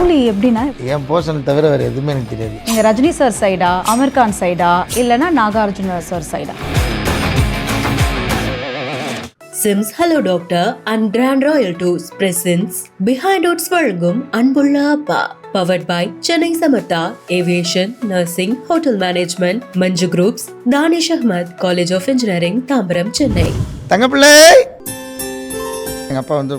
கூலி எப்படின்னா என் போர்ஷனை தவிர வேறு எதுவுமே எனக்கு தெரியாது. நீங்கள் ரஜினி சார் சைடா, அமீர் கான் சைடா, இல்லைன்னா நாகார்ஜுன சார் சைடா? Sims Hello Doctor and Grand Royal Tours presents Behind Odds வழங்கும் அன்புள்ள அப்பா, powered by Chennai Samartha Aviation, Nursing, Hotel Management, Manju Groups, Danish Ahmed College of Engineering, Tambaram, Chennai. Thangapillai எங்கள் அப்பா வந்து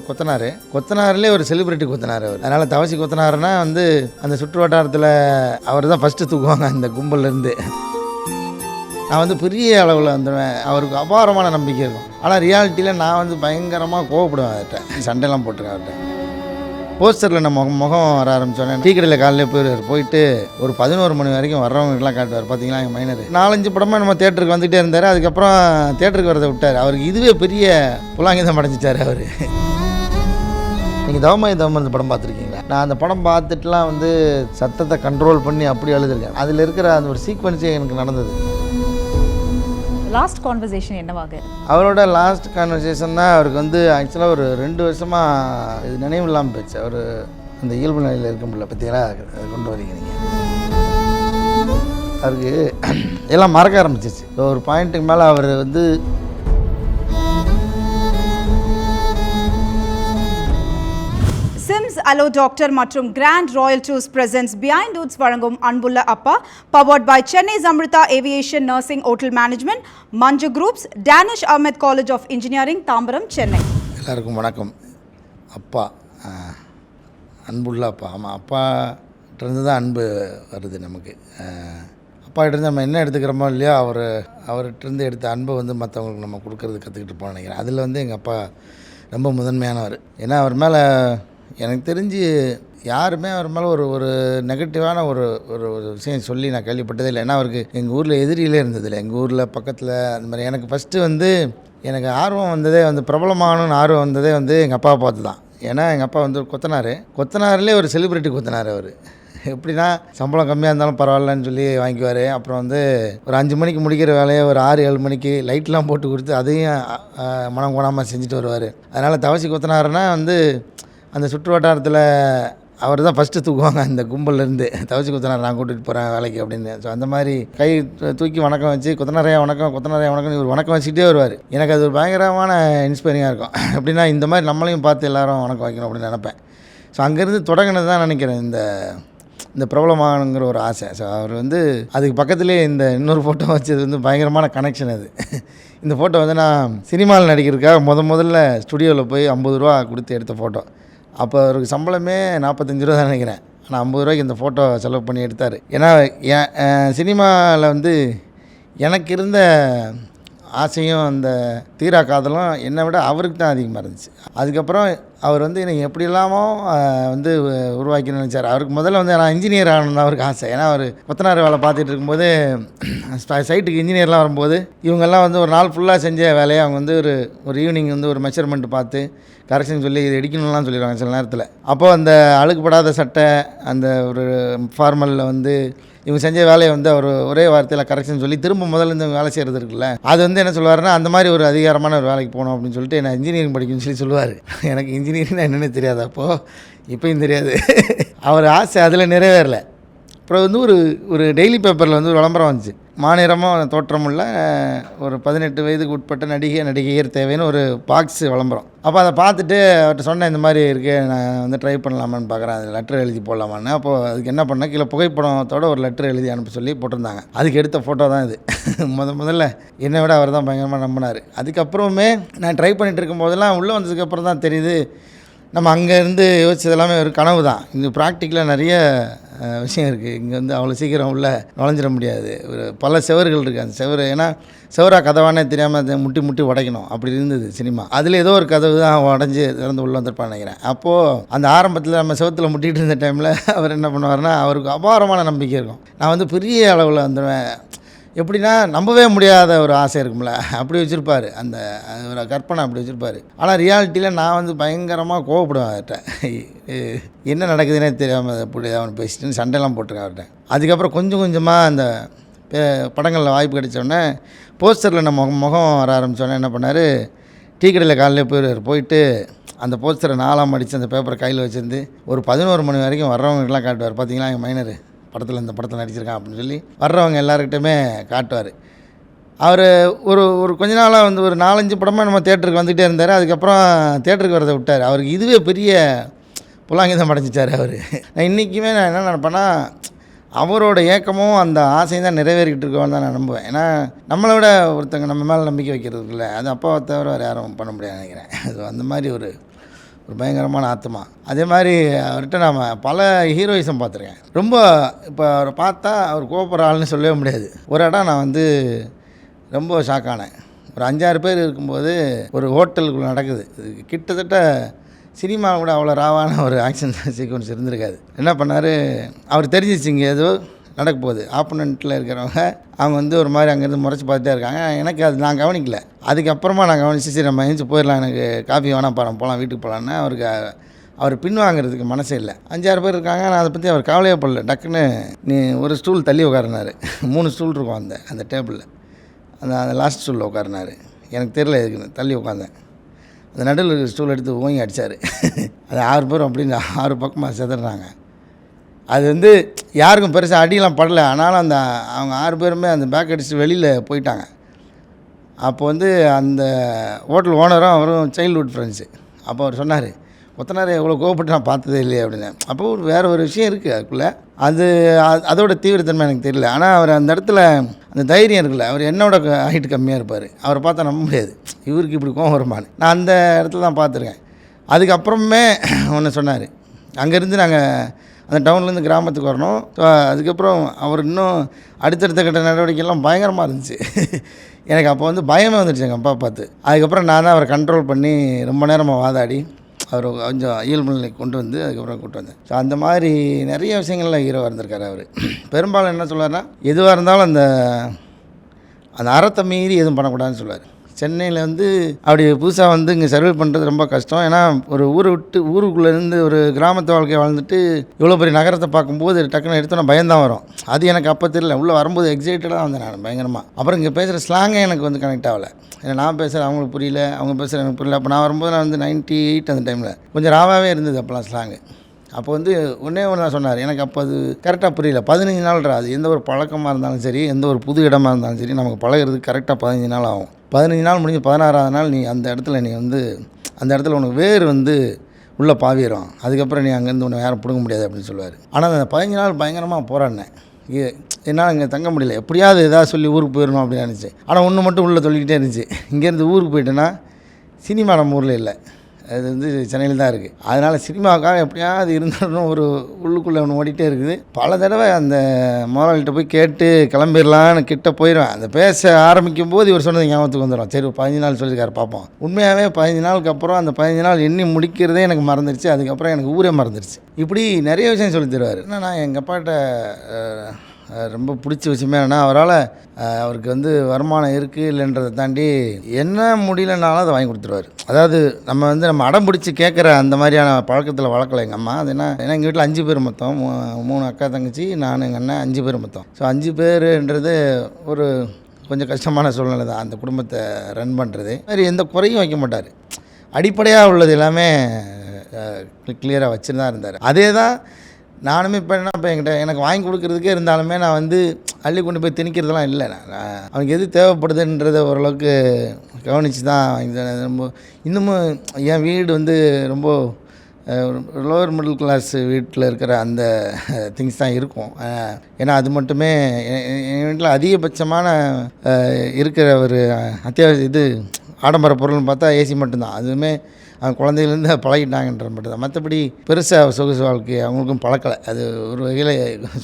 கொத்தனார்லேயே ஒரு செலிபிரிட்டி கொத்தனார் அவர். அதனால் தவசி கொத்தனாருன்னா வந்து அந்த சுற்று வட்டாரத்தில் அவர் தான் ஃபஸ்ட்டு தூக்குவாங்க அந்த கும்பல்லேருந்து. நான் வந்து பெரிய அளவில் வந்துடுவேன், அவருக்கு அபாரமான நம்பிக்கை இருக்கும். ஆனால் ரியாலிட்டியில் நான் வந்து பயங்கரமாக கோவப்படுவேன் அவர்கிட்ட, சண்டைலாம் போட்டிருக்கேன் அவர்கிட்ட. போஸ்டரில் நம்ம முகம் வர ஆரம்பித்தோன்னே டீ கடையில் காலையில் போயிட்டு ஒரு 11 மணி வரைக்கும் வர்றவங்களுக்குலாம் காட்டுவார். பார்த்தீங்களா எங்கள் மைனர் 4-5 படமாக நம்ம தேட்டருக்கு வந்துகிட்டே இருந்தார். அதுக்கப்புறம் தேட்டருக்கு வரதை விட்டார். அவருக்கு இதுவே பெரிய புலாங்கிதம் அடைஞ்சிட்டார் அவர். நீங்கள் தவமந்த படம் பார்த்துருக்கீங்களா? நான் அந்த படம் பார்த்துட்டுலாம் வந்து சத்தத்தை கண்ட்ரோல் பண்ணி அப்படி அழுதுருக்கேன். அதில் இருக்கிற அந்த ஒரு சீக்வன்ஸே எனக்கு நடந்தது. லாஸ்ட் கான்வர்சேஷன் என்னவாக? அவரோட லாஸ்ட் கான்வர்சேஷன் தான் அவருக்கு வந்து ஆக்சுவலாக ஒரு 2 வருஷமாக இது நினைவு இல்லாமல் போயிடுச்சு. அவர் அந்த இயல்பு நிலையில் இருக்க முடியல. பற்றிங்களா அதை கொண்டு வரீங்க நீங்கள். அவருக்கு எல்லாம் மறக்க ஆரம்பிச்சிச்சு. ஒரு பாயிண்ட்டுக்கு மேலே அவர் வந்து Sims Hello Doctor மற்றும் Grand Royal Tours presents Behind Odds வழங்கும் அன்புள்ள அப்பா, powered by Chennai Samartha Aviation, Nursing, Hotel Management, Manju Groups, Danish Ahmed College of Engineering, Tambaram, Chennai. எல்லாருக்கும் வணக்கம். அப்பா, அன்புள்ள அப்பா. ஆமாம், அப்பாட்டிருந்து தான் அன்பு வருது நமக்கு. அப்பாகிட்டேருந்து நம்ம என்ன எடுத்துக்கிறோமோ இல்லையோ அவர்கிட்டருந்து எடுத்த அன்பை வந்து மற்றவங்களுக்கு நம்ம கொடுக்கறது கற்றுக்கிட்டு போகணும்னு நினைக்கிறேன். அதில் வந்து எங்கள் அப்பா ரொம்ப முதன்மையானவர். ஏன்னா அவர் மேலே எனக்கு தெரிஞ்சு யாருமே அவர் மேலே ஒரு நெகட்டிவான ஒரு ஒரு விஷயம் சொல்லி நான் கேள்விப்பட்டதே இல்லை. ஏன்னா அவருக்கு எங்கள் ஊரில் எதிரியிலே இருந்ததில்லை. எங்கள் ஊரில் பக்கத்தில் அந்த மாதிரி எனக்கு ஃபஸ்ட்டு வந்து எனக்கு ஆர்வம் வந்ததே வந்து பிரபலமாகணும்னு ஆர்வம் வந்ததே வந்து எங்கள் அப்பாவை பார்த்து தான். ஏன்னா எங்கள் அப்பா வந்து கொத்தனார்லேயே ஒரு செலிபிரிட்டி கொத்தனார் அவர். எப்படின்னா சம்பளம் கம்மியாக இருந்தாலும் பரவாயில்லன்னு சொல்லி வாங்கிக்குவார். அப்புறம் வந்து ஒரு 5 மணிக்கு முடிக்கிற வேலையை ஒரு 6-7 மணிக்கு லைட்லாம் போட்டு கொடுத்து அதையும் மனம் கோணாமல் செஞ்சுட்டு வருவார். அதனால் தவசி கொத்தனாருன்னா வந்து அந்த சுற்று வட்டாரத்தில் அவர் தான் ஃபஸ்ட்டு தூக்குவாங்க அந்த கும்பல்லேருந்து. தவசி கொத்தனார் நான் கூட்டிகிட்டு போகிறேன் வேலைக்கு அப்படின்னு. ஸோ அந்த மாதிரி கை தூக்கி வணக்கம் வச்சு கொத்தனாரையா வணக்கம் இவர் வணக்கம் வச்சுக்கிட்டே வருவார். எனக்கு அது ஒரு பயங்கரமான இன்ஸ்பைரிங்காக இருக்கும். எப்படின்னா இந்த மாதிரி நம்மளையும் பார்த்து எல்லோரும் வணக்கம் வைக்கணும் அப்படின்னு நினப்பேன். ஸோ அங்கேருந்து தொடங்கினது தான் நினைக்கிறேன் இந்த பிரபலமானுங்கிற ஒரு ஆசை. ஸோ அவர் வந்து அதுக்கு பக்கத்துலேயே இந்த இன்னொரு ஃபோட்டோ வச்சது வந்து பயங்கரமான கனெக்ஷன் அது. இந்த ஃபோட்டோ வந்து நான் சினிமாவில் நடிக்கிறதுக்காக முதல்ல ஸ்டுடியோவில் போய் 50 ரூபா கொடுத்து எடுத்த ஃபோட்டோ. அப்போ அவருக்கு சம்பளமே 45 ரூபா தான் நினைக்கிறேன். ஆனால் 50 ரூபாய்க்கு இந்த ஃபோட்டோ செலவு பண்ணி எடுத்தார். ஏன்னா சினிமாவில் வந்து எனக்கு இருந்த ஆசையும் அந்த தீரா காதலும் என்னை விட அவருக்கு தான் அதிகமாக இருந்துச்சு. அதுக்கப்புறம் அவர் வந்து எனக்கு எப்படி இல்லாமல் வந்து உருவாக்கி நினச்சார். அவருக்கு முதல்ல வந்து நான் இன்ஜினியர் ஆகணும் தான் அவருக்கு ஆசை. ஏன்னா அவர் கொத்தனார் வேலை பார்த்துட்டு இருக்கும்போது சைட்டுக்கு இன்ஜினியர்லாம் வரும்போது இவங்கெல்லாம் வந்து ஒரு நாள் ஃபுல்லாக செஞ்ச வேலையை அவங்க வந்து ஒரு ஈவினிங் வந்து ஒரு மெஷர்மெண்ட் பார்த்து கரெக்ஷன் சொல்லி இது அடிக்கணும்லாம் சொல்லிடுவாங்க சில நேரத்தில். அப்போது அந்த அழுக்குப்படாத சட்டை அந்த ஒரு ஃபார்மலில் வந்து இவங்க செஞ்ச வேலையை வந்து அவர் ஒரே வார்த்தையில் கரெக்ஷன் சொல்லி திரும்ப முதல்ல இந்த வேலை செய்கிறது இருக்குல்ல, அது வந்து என்ன சொல்லுவாருன்னா அந்த மாதிரி ஒரு அதிகாரமான ஒரு வேலைக்கு போகணும் அப்படின்னு சொல்லிட்டு நான் இன்ஜினியரிங் படிக்கணும்னு சொல்லுவார். எனக்கு இன்ஜினியரிங்னா என்னென்னு தெரியாது, அப்போது இப்போயும் தெரியாது. அவர் ஆசை அதில் நிறைவேறலை. அப்புறம் வந்து ஒரு டெய்லி பேப்பரில் வந்து ஒரு விளம்பரம் வந்துச்சு. மாநிறமும் தோற்றமுள்ள ஒரு 18 வயதுக்கு உட்பட்ட நடிகையர் தேவைன்னு ஒரு பாக்ஸ் விளம்பரம். அப்போ அதை பார்த்துட்டு அவர்கிட்ட சொன்னேன், இந்த மாதிரி இருக்குது, நான் வந்து ட்ரை பண்ணலாமான்னு பார்க்குறேன், அது லெட்டர் எழுதி போடலாமான்னு. அப்போது அதுக்கு என்ன பண்ணேன், கீழே புகைப்படத்தோடு ஒரு லெட்டர் எழுதி அனுப்ப சொல்லி போட்டிருந்தாங்க. அதுக்கு எடுத்த ஃபோட்டோ தான் இது. முதல்ல என்னை விட அவர் தான் பயங்கரமாக நம்பினார். அதுக்கப்புறமே நான் ட்ரை பண்ணிகிட்டு இருக்கும்போதெல்லாம் உள்ளே வந்ததுக்கப்புறம் தான் தெரியுது நம்ம அங்கேருந்து யோசிச்சது எல்லாமே ஒரு கனவு தான். இங்கே ப்ராக்டிக்கலாக நிறைய விஷயம் இருக்குது. இங்கே வந்து அவ்வளோ சீக்கிரம் உள்ளே நுழைஞ்சிட முடியாது. பல செவர்கள் இருக்குது. அந்த செவரு ஏன்னா செவரா கதவானே தெரியாமல் அதை முட்டி உடைக்கணும், அப்படி இருந்தது சினிமா. அதில் ஏதோ ஒரு கதவு தான் உடஞ்சி திறந்து உள்ளே வந்துருப்பான்னு நினைக்கிறேன். அப்போது அந்த ஆரம்பத்தில் நம்ம செவத்தில் முட்டிகிட்டு இருந்த டைமில் அவர் என்ன பண்ணுவார்னா அவருக்கு அபாரமான நம்பிக்கை இருக்கும். நான் வந்து பெரிய அளவில் வந்துடுவேன். எப்படின்னா நம்பவே முடியாத ஒரு ஆசை இருக்கும்ல, அப்படி வச்சுருப்பார். அந்த ஒரு கற்பனை அப்படி வச்சுருப்பார். ஆனால் ரியாலிட்டியில் நான் வந்து பயங்கரமாக கோவப்படுவேன் அவர்கிட்ட. என்ன நடக்குதுன்னே தெரியாமல் அப்படி அவன் பேசிட்டு சண்டைலாம் போட்டிருக்கேன் அவர்கிட்ட. அதுக்கப்புறம் கொஞ்சமாக அந்த படங்களில் வாய்ப்பு கிடைச்சோடனே போஸ்டரில் நம்ம முகம் வர ஆரம்பித்தோடனே என்ன பண்ணார், டீ கடையில் காலையில் போயிட்டு அந்த போஸ்டரை 4ஆம் மடித்து அந்த பேப்பரை கையில் வச்சுருந்து ஒரு 11 மணி வரைக்கும் வர்றவங்களுக்கெல்லாம் காட்டுவார். பார்த்தீங்களா எங்கள் மைனர் படத்தில் இந்த படத்தில் நடிச்சிருக்கான் அப்படின்னு சொல்லி வர்றவங்க எல்லாருக்கிட்டையுமே காட்டுவார். அவர் ஒரு கொஞ்ச நாளாக வந்து ஒரு 4-5 படமாக நம்ம தேட்டருக்கு வந்துகிட்டே இருந்தார். அதுக்கப்புறம் தேட்டருக்கு வரதை விட்டார். அவருக்கு இதுவே பெரிய புலாங்கிதம் அடைஞ்சிட்டார் அவர். நான் இன்றைக்குமே நான் என்ன நினைப்பேன்னா, அவரோட ஏக்கமும் அந்த ஆசையும் தான் நிறைவேறிக்கிட்டு இருக்கோன்னு தான் நான் நம்புவேன். ஏன்னா நம்மளை விட ஒருத்தங்க நம்ம மேலே நம்பிக்கை வைக்கிறதுக்குள்ள அது அப்பாவை தவிர வேறு யாரும் பண்ண முடியாது நினைக்கிறேன். அது அந்த மாதிரி ஒரு பயங்கரமான ஆத்மா. அதே மாதிரி அவர்கிட்ட நாம் பல ஹீரோயிசம் பார்த்துருக்கேன். ரொம்ப இப்போ அவரை பார்த்தா அவர் கோபப்படுற ஆள்னு சொல்லவே முடியாது. ஒரு இடம் நான் வந்து ரொம்ப ஷாக்கானேன். ஒரு 5-6 பேர் இருக்கும்போது ஒரு ஹோட்டலுக்குள்ளே நடக்குது. கிட்டத்தட்ட சினிமாவில் கூட அவ்வளோ ராவான ஒரு ஆக்ஷன் சீக்வன்ஸ் இருந்திருக்காது. என்ன பண்ணார், அவர் தெரிஞ்சிச்சு இங்கே ஏதோ நடக்க போகுது. ஆப்போனண்ட்டில் இருக்கிறவங்க அவங்க வந்து ஒரு மாதிரி அங்கேருந்து முறைச்சி பார்த்துட்டே இருக்காங்க. எனக்கு அது நான் கவனிக்கல. அதுக்கப்புறமா நான் கவனிச்சு சரி நம்ம எழுந்து போயிடலாம், எனக்கு காஃபி வேணாம் பாடம் போகலாம் வீட்டுக்கு போகலான்னு அவர் பின்வாங்கிறதுக்கு மனசே இல்லை. 5-6 பேர் இருக்காங்க. நான் அதை பற்றி அவர் கவலையே படல. டக்குன்னு நீ ஒரு ஸ்டூல் தள்ளி உட்காருனார். 3 ஸ்டூல் இருக்கும் அந்த டேபிளில். அந்த லாஸ்ட் ஸ்டூலில் உட்காருனார். எனக்கு தெரியல எதுக்குன்னு தள்ளி உட்காந்தேன். அந்த நடுவில் இருக்கிற ஸ்டூல் எடுத்து ஓங்கி அடித்தார். அது 6 பேரும் அப்படின்னு 6 பக்கமாக செதறாங்க. அது வந்து யாருக்கும் பெருசாக அடியெல்லாம் படலை. ஆனாலும் அவங்க 6 பேருமே அந்த பேக் அடிச்சுட்டு வெளியில் போயிட்டாங்க. அப்போ வந்து அந்த ஹோட்டல் ஓனரும் அவரும் சைல்ட்ஹுட் ஃப்ரெண்ட்ஸு. அப்போ அவர் சொன்னார், ஒத்தனார் எவ்வளோ கோவப்பட்டு நான் பார்த்ததே இல்லையே அப்படின்னு. அப்போ வேறு ஒரு விஷயம் இருக்குது அதுக்குள்ளே. அதோட தீவிரத்தன்மை எனக்கு தெரியல. ஆனால் அவர் அந்த இடத்துல அந்த தைரியம் இருக்குல்ல, அவர் என்னோட ஹைட்டு கம்மியாக இருப்பார். அவரை பார்த்தா நம்ப முடியாது, இவருக்கு இப்படி கோவம் வருமானு. நான் அந்த இடத்துல தான் பார்த்துருக்கேன். அதுக்கப்புறமே ஒன்று சொன்னார், அங்கேருந்து நாங்கள் அந்த டவுன்லேருந்து கிராமத்துக்கு வரணும். அதுக்கப்புறம் அவர் இன்னும் அடுத்தடுத்த கட்ட நடவடிக்கைலாம் பயங்கரமாக இருந்துச்சு. எனக்கு அப்போ வந்து பயமே வந்துடுச்சு எங்கள் அப்பா பார்த்து. அதுக்கப்புறம் நான் தான் அவரை கண்ட்ரோல் பண்ணி ரொம்ப நேரமாக வாதாடி அவர் கொஞ்சம் இயல்பு நிலைக்கு கொண்டு வந்து அதுக்கப்புறம் கூப்பிட்டு வந்தேன். ஸோ அந்த மாதிரி நிறைய விஷயங்கள்லாம் ஹீரோவாக இருந்திருக்காரு அவர். பெரும்பாலும் என்ன சொல்லுவார்னா, எதுவாக இருந்தாலும் அந்த அறத்தை மீறி எதுவும் பண்ணக்கூடாதுன்னு சொல்லுவார். சென்னையில் வந்து அப்படி புதுசாக வந்து இங்கே சர்வே பண்ணுறது ரொம்ப கஷ்டம். ஏன்னா ஒரு ஊரை விட்டு ஊருக்குள்ளேருந்து ஒரு கிராமத்து வாழ்க்கையை வாழ்ந்துட்டு இவ்வளோ பெரிய நகரத்தை பார்க்கும்போது டக்குன்னு எடுத்தோன்னா பயம்தான் வரும். அது எனக்கு அப்போ தெரியல. உள்ளே வரும்போது எக்ஸைட்டடாக வந்தேன் நான் பயங்கரமாக. அப்புறம் இங்கே பேசுகிற ஸ்லாங்கே எனக்கு வந்து கனெக்ட் ஆகலை. ஏன்னா நான் பேசுகிறேன் அவங்களுக்கு புரியல, அவங்க பேசுகிற எனக்கு புரியல. அப்போ நான் வரும்போது நான் வந்து 98 அந்த டைமில் கொஞ்சம் ராவாகவே இருந்தது அப்போலாம் ஸ்லாங்கு. அப்போ வந்து ஒன்றே நான் சொன்னார், எனக்கு அப்போ அது கரெக்டாக புரியல. 15 நாள்ரா, அது எந்த ஒரு பழக்கமாக இருந்தாலும் சரி, எந்த ஒரு புது இடமா இருந்தாலும் சரி, நமக்கு பழகிறதுக்கு கரெக்டாக 15 நாள் ஆகும். 15 நாள் முடிஞ்சு 16ஆவது நாள் நீ அந்த இடத்துல அந்த இடத்துல உனக்கு வேறு வந்து உள்ளே பாவிடும். அதுக்கப்புறம் நீ அங்கேருந்து உன்னை யாரும் பிடுங்க முடியாது அப்படின்னு சொல்லுவார். ஆனால் அந்த 15 நாள் பயங்கரமாக போராடினேன். என்னால் அங்கே தங்க முடியல. எப்படியாவது எதாவது சொல்லி ஊருக்கு போயிடணும் அப்படின்னு நினச்சி. ஆனால் ஒன்று மட்டும் உள்ளே சொல்லிக்கிட்டே இருந்துச்சு, இங்கேருந்து ஊருக்கு போயிட்டேன்னா சினிமா நம்ம ஊரில் இல்லை, அது வந்து சென்னையில் தான் இருக்குது. அதனால் சினிமாவுக்காக எப்படியாவது இருந்தாலும் ஒரு உள்ளுக்குள்ளே ஒன்று ஓடிட்டே இருக்குது. பல தடவை அந்த முதலாளிகிட்ட போய் கேட்டு கிளம்பிடலான்னு கிட்ட போயிடுவேன். அந்த பேச ஆரம்பிக்கும் போது இவர் சொன்னது ஞாபகத்துக்கு வந்துடும். சரி 15 நாள் சொல்லியிருக்காரு பார்ப்போம். உண்மையாகவே 15 நாளுக்கு அப்புறம் அந்த 15 நாள் எண்ணி முடிக்கிறதே எனக்கு மறந்துடுச்சு. அதுக்கப்புறம் எனக்கு ஊரே மறந்துடுச்சு. இப்படி நிறைய விஷயம் சொல்லி தருவார். என்னன்னா எங்கள் அப்பாட்ட ரொம்ப பிடிச்ச விஷயமே என்னென்னா, அவருக்கு வந்து வருமானம் இருக்குது இல்லைன்றதை தாண்டி என்ன முடியலனாலும் அதை வாங்கி கொடுத்துருவார். அதாவது நம்ம அடம் பிடிச்சி கேட்குற அந்த மாதிரியான பழக்கத்தில் வளர்க்கலை எங்கள் அம்மா. அது ஏன்னா எங்கள் வீட்டில் 5 பேர் மொத்தம், 3 அக்கா தங்கச்சி, நான் எங்கள் அண்ணன் 5 பேர் மொத்தம். ஸோ 5 பேருன்றது ஒரு கொஞ்சம் கஷ்டமான சூழ்நிலை தான் அந்த குடும்பத்தை ரன் பண்ணுறது. மாதிரி எந்த குறையும் வைக்க மாட்டார். அடிப்படையாக உள்ளது எல்லாமே கிளியராக வச்சுன்னு தான் இருந்தார். அதே தான் நானுமே இப்போ என்கிட்ட எனக்கு வாங்கி கொடுக்குறதுக்கே இருந்தாலுமே நான் வந்து அள்ளி கொண்டு போய் திணிக்கிறதுலாம் இல்லை. அவனுக்கு எது தேவைப்படுதுன்றதை ஓரளவுக்கு கவனித்து தான் ரொம்ப இன்னமும் என் வீடு வந்து ரொம்ப லோவர் மிடில் கிளாஸ் வீட்டில் இருக்கிற அந்த திங்ஸ் தான் இருக்கும். ஏன்னா அது மட்டுமே என் வீட்டில் அதிகபட்சமான இருக்கிற ஒரு அத்தியாவசிய ஆடம்பர பொருள்னு பார்த்தா ஏசி மட்டும்தான். அதுவுமே அவங்க குழந்தையிலேருந்து பழகிட்டாங்கன்ற மட்டும் தான். மற்றபடி பெருசாக சொகுசு வாழ்க்கை அவங்களுக்கும் பழக்கலை. அது ஒரு வகையில்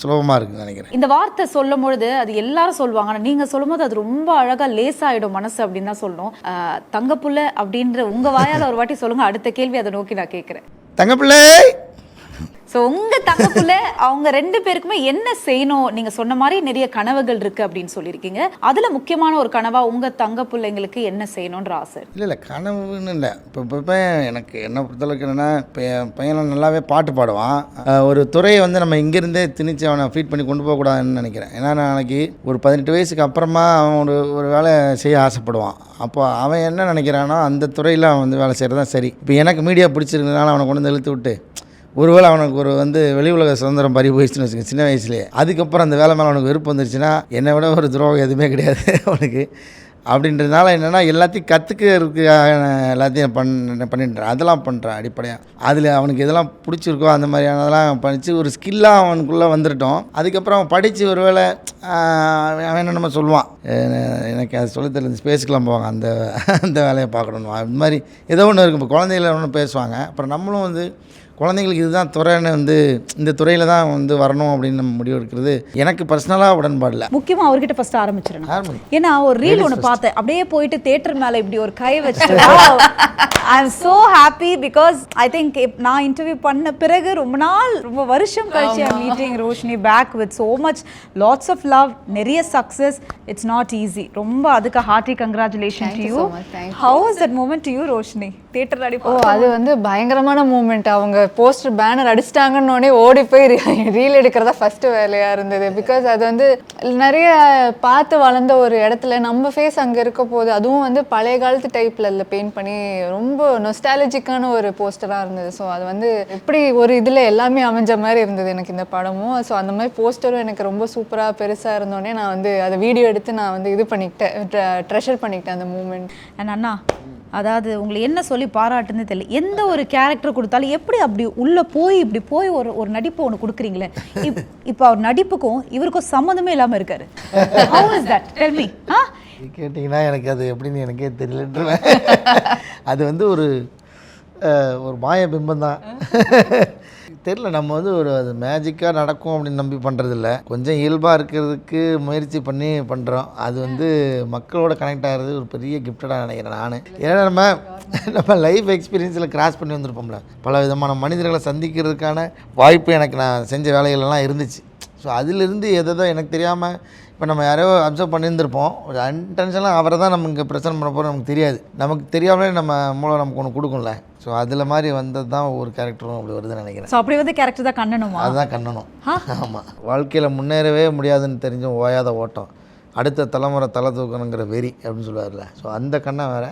சுலபமாக இருக்குதுன்னு நினைக்கிறேன். இந்த வார்த்தை சொல்லும் பொழுது அது எல்லாரும் சொல்லுவாங்க, ஆனால் நீங்கள் சொல்லும் போது அது ரொம்ப அழகாக லேசாகிடும் மனசு அப்படின்னு தான் சொல்லணும். தங்கப்புள்ள அப்படின்ற உங்கள் வாயால் ஒரு வாட்டி சொல்லுங்கள். அடுத்த கேள்வி அதை நோக்கி நான் கேட்குறேன். தங்கப்பிள்ளை ஸோ உங்கள் தங்கப்புல அவங்க 2 பேருக்குமே என்ன செய்யணும், நீங்கள் சொன்ன மாதிரி நிறைய கனவுகள் இருக்குது அப்படின்னு சொல்லியிருக்கீங்க. அதில் முக்கியமான ஒரு கனவாக உங்கள் தங்க பிள்ளைங்களுக்கு என்ன செய்யணுன்ற ஆசை? இல்லை கனவுன்னு இல்லை. இப்போ எனக்கு என்ன பொறுத்தளவுக்கு என்னென்னா, இப்போ என் பையனை நல்லாவே பாட்டு பாடுவான். ஒரு துறையை வந்து நம்ம இங்கேருந்தே திணிச்சு அவனை ஃபீட் பண்ணி கொண்டு போகக்கூடாதுன்னு நினைக்கிறேன். ஏன்னா நாளைக்கு ஒரு 18 வயசுக்கு அப்புறமா அவன் ஒரு வேலை செய்ய ஆசைப்படுவான். அப்போ அவன் என்ன நினைக்கிறானோ அந்த துறையில் அவன் வந்து வேலை செய்கிறது தான் சரி. இப்போ எனக்கு மீடியா பிடிச்சிருக்கிறதுனால அவனை கொண்டு வந்து இழுத்து விட்டு ஒருவேளை அவனுக்கு வந்து வெளி உலக சுதந்திரம் பறி போயிடுச்சுன்னு வச்சுக்கோங்க சின்ன வயசுலேயே, அதுக்கப்புறம் அந்த வேலை மேலே அவனுக்கு விருப்பம் வந்துருச்சுன்னா என்னை விட ஒரு துரோகம் எதுவுமே கிடையாது அவனுக்கு. அப்படின்றதுனால என்னென்னா எல்லாத்தையும் கற்றுக்கிறதுக்கு எல்லாத்தையும் பண்ணிட்டுறேன். அதெல்லாம் பண்ணுறேன் அடிப்படையாக. அதில் அவனுக்கு எதெல்லாம் பிடிச்சிருக்கோ அந்த மாதிரியானதெல்லாம் படித்து ஒரு ஸ்கில்லாக அவனுக்குள்ளே வந்துட்டோம். அதுக்கப்புறம் அவன் படித்து ஒரு வேளை அவன் என்ன நம்ம சொல்லுவான், எனக்கு அது சொல்லித்தர ஸ்பேஸுக்கெலாம் போவாங்க, அந்த வேலையை பார்க்கணும். அது மாதிரி ஏதோ ஒன்று இருக்கும். இப்போ குழந்தைகள ஒன்று பேசுவாங்க. அப்புறம் நம்மளும் வந்து குழந்தைங்களுக்கு இதுதான் துறைன்னு வந்து இந்த துறையில் தான் வந்து வரணும் அப்படின்னு நம்ம முடிவு எடுக்கிறது எனக்கு பர்சனலாக உடன்பாடு இல்லை. முக்கியமாக அவர்கிட்ட ஃபர்ஸ்ட் ஆரம்பிச்சிடணும். ஏன்னா ஒரு ரீல் ஒன்று பார்த்தேன், அப்படியே போயிட்டு தேட்டர் மேலே இப்படி ஒரு கை வச்சுட்டு I am so happy because I think நான் இன்டர்வியூ பண்ண பிறகு ரொம்ப வருஷம் கழிச்சு I meeting Roshini back with so much lots of love, நிறைய சக்ஸஸ். It's not easy. ரொம்ப அதுக்கு hearty congratulation to you. How was that moment to you Roshini? Theatre அடி அது வந்து பயங்கரமான மூமெண்ட். அவங்க போஸ்டர் பேனர் அடிச்சிட்டாங்கன்னொடனே ஓடி போய் ரீல் எடுக்கிறதா ஃபர்ஸ்ட் வேலையாக இருந்தது. பிகாஸ் அது வந்து நிறைய பார்த்து வளர்ந்த ஒரு இடத்துல நம்ம ஃபேஸ் அங்கே இருக்க போது, அதுவும் வந்து பழைய காலத்து டைப்பில் இல்லை பெயிண்ட் பண்ணி ரொம்ப நொஸ்டாலஜிக்கான ஒரு போஸ்டராக இருந்தது. ஸோ அது வந்து எப்படி ஒரு இதில் எல்லாமே அமைஞ்ச மாதிரி இருந்தது எனக்கு இந்த படமும். ஸோ அந்த மாதிரி போஸ்டரும் எனக்கு ரொம்ப சூப்பராக பெருசாக இருந்தோடனே நான் வந்து அதை வீடியோ எடுத்து நான் வந்து இது பண்ணிக்கிட்டேன், ட்ரெஷர் பண்ணிக்கிட்டேன் அந்த மூமெண்ட். அண்ட் அண்ணா, அதாவது உங்களை என்ன சொல்லி பாராட்டுன்னு தெரியல, எந்த ஒரு கேரக்டர் கொடுத்தாலும் எப்படி அப்படி உள்ளே இப்படி போய் ஒரு நடிப்பு ஒன்று கொடுக்குறீங்களே, இப்போ அவர் நடிப்புக்கும் இவருக்கும் சம்மந்தமே இல்லாமல் இருக்காரு. How is that? Tell me. கேட்டிங்கன்னா எனக்கு அது எப்படின்னு எனக்கே தெரியலன்றேன். அது வந்து ஒரு மாய பிம்பம் தான். தெரில, நம்ம வந்து அது மேஜிக்காக நடக்கும் அப்படின்னு நம்பி பண்ணுறதில்ல. கொஞ்சம் இயல்பாக இருக்கிறதுக்கு முயற்சி பண்ணி பண்ணுறோம். அது வந்து மக்களோட கனெக்ட் ஆகிறது ஒரு பெரிய கிஃப்டடாக நினைக்கிறேன் நான். ஏன்னா நம்ம லைஃப் எக்ஸ்பீரியன்ஸில் கிராஸ் பண்ணி வந்திருப்போம்ல, பல விதமான மனிதர்களை சந்திக்கிறதுக்கான வாய்ப்பு எனக்கு நான் செஞ்ச வேலைகளெல்லாம் இருந்துச்சு. ஸோ அதிலிருந்து எதோ எனக்கு தெரியாமல் இப்போ நம்ம யாரையோ அப்சர்வ் பண்ணியிருந்திருப்போம், ஒரு அன்டென்ஷனாக அவரை தான் நம்ம இங்கே ப்ரெசென்ட் பண்ண போகிறோம், நமக்கு தெரியாது. நமக்கு தெரியாமலே நம்ம மூலம் நமக்கு ஒன்று கொடுக்கும்ல. ஸோ அதில் மாதிரி வந்தது தான் ஒவ்வொரு கேரக்டரும் அப்படி வருதுன்னு நினைக்கிறேன். ஸோ அப்படி வந்து கேரக்டர் தான் கண்ணனுமா? அதுதான் கண்ணனும். ஆமாம், வாழ்க்கையில் முன்னேறவே முடியாதுன்னு தெரிஞ்சும் ஓயாத ஓட்டம், அடுத்த தலைமுறை தலை தூக்கணுங்கிற வெறி அப்படின்னு சொல்லுவார்ல. ஸோ அந்த கண்ணன் வேறு,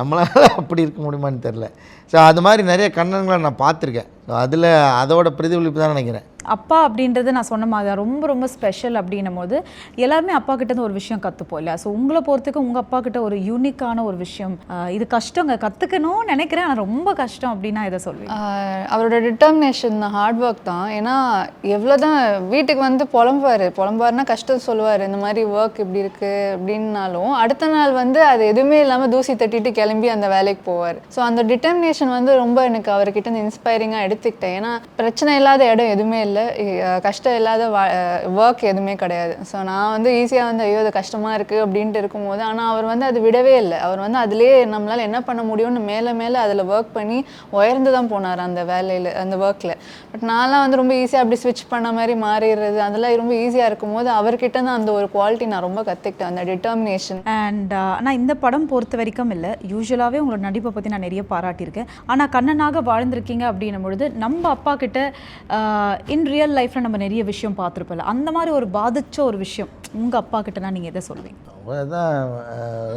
நம்மளால் அப்படி இருக்க முடியுமான்னு தெரில. ஸோ அது மாதிரி நிறைய கண்ணன்களை நான் பார்த்துருக்கேன். ஸோ அதில் அதோட பிரதிபலிப்பு தான் நினைக்கிறேன். அப்பா அப்படின்றது நான் சொன்ன மாதிரி ரொம்ப ரொம்ப ஸ்பெஷல். அப்படின்னும் போது எல்லாருமே அப்பா கிட்ட ஒரு விஷயம் கற்றுப்போம் இல்லையா? ஸோ உங்களை பொறுத்துக்கு உங்கள் அப்பா கிட்ட ஒரு யூனிக்கான ஒரு விஷயம், இது கஷ்டங்க கற்றுக்கணும்னு நினைக்கிறேன் ஆனால் ரொம்ப கஷ்டம் அப்படின்னா இதை சொல்லுவேன். அவரோட டிட்டர்மினேஷன் தான், ஹார்ட் ஒர்க் தான். ஏன்னா எவ்வளோ தான் வீட்டுக்கு வந்து புலம்பாருன்னா கஷ்டம் சொல்லுவார், இந்த மாதிரி ஒர்க் இப்படி இருக்குது அப்படின்னாலும் அடுத்த நாள் வந்து அது எதுவுமே இல்லாமல் தூசி தட்டிட்டு கிளம்பி அந்த வேலைக்கு போவார். ஸோ அந்த டிட்டர்மினேஷன் வந்து ரொம்ப எனக்கு அவர்கிட்ட இருந்து இன்ஸ்பைரிங்காக எடுத்துக்கிட்டேன். ஏன்னா பிரச்சனை இல்லாத இடம் எதுவுமே இல்லை, கஷ்டம் இல்லாத ஒர்க் எதுவுமே கிடையாது. ஸோ நான் வந்து ஈஸியாக வந்து ஐயோ அது கஷ்டமாக இருக்குது அப்படின்ட்டு இருக்கும்போது, ஆனால் அவர் வந்து அது விடவே இல்லை. அவர் வந்து அதுலேயே நம்மளால் என்ன பண்ண முடியும்னு மேலே அதில் ஒர்க் பண்ணி உயர்ந்து தான் போனார் அந்த வேலையில், அந்த ஒர்க்கில். பட் நான்லாம் வந்து ரொம்ப ஈஸியாக அப்படி ஸ்விட்ச் பண்ண மாதிரி மாறிடுறது, அதெல்லாம் ரொம்ப ஈஸியாக இருக்கும்போது அவர்கிட்ட தான் அந்த ஒரு குவாலிட்டி நான் ரொம்ப கற்றுக்கிட்டேன், அந்த டிட்டர்மினேஷன். அண்ட் ஆனால் இந்த படம் பொறுத்த வரைக்கும் இல்லை, யூஸ்வலாகவே உங்களோட நடிப்பை பற்றி நான் நிறைய பாராட்டியிருக்கேன். ஆனால் கண்ணனாக வாழ்ந்திருக்கீங்க அப்படின்னும் பொழுது நம்ம அப்பா கிட்ட இன் ரியல் லைஃப்பில் நம்ம நிறைய விஷயம் பார்த்துருப்போம்ல, அந்த மாதிரி ஒரு பாதித்த ஒரு விஷயம் உங்கள் அப்பா கிட்டனா நீங்கள் எதை சொல்வீங்க? அதுதான்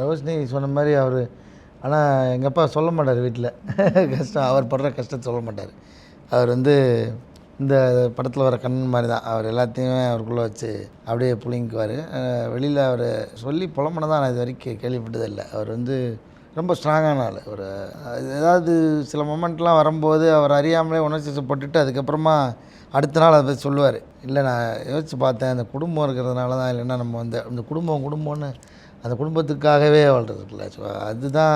ரோஷினி சொன்ன மாதிரி அவர், ஆனால் எங்கள் அப்பா சொல்ல மாட்டார் வீட்டில் கஷ்டம், அவர் படுற கஷ்டத்தை சொல்ல மாட்டார். அவர் வந்து இந்த படத்தில் வர கண்ணன் மாதிரி தான், அவர் எல்லாத்தையுமே அவருக்குள்ளே வச்சு அப்படியே புளிங்குவார். வெளியில் அவர் சொல்லி புலம்புனதான் நான் இது வரைக்கும் கேள்விப்பட்டதில்லை. அவர் வந்து ரொம்ப ஸ்ட்ராங்கான ஆள். ஒரு ஏதாவது சில மொமெண்ட்லாம் வரும்போது அவர் அறியாமலே உணர்ச்சி போட்டுட்டு அதுக்கப்புறமா அடுத்த நாள் அதை பற்றி சொல்லுவார். இல்லை நான் யோசித்து பார்த்தேன், அந்த குடும்பம் இருக்கிறதுனால தான், இல்லைன்னா நம்ம வந்து அந்த குடும்பம்னு அந்த குடும்பத்துக்காகவே வாழ்கிறதுக்குல. ஸோ அதுதான்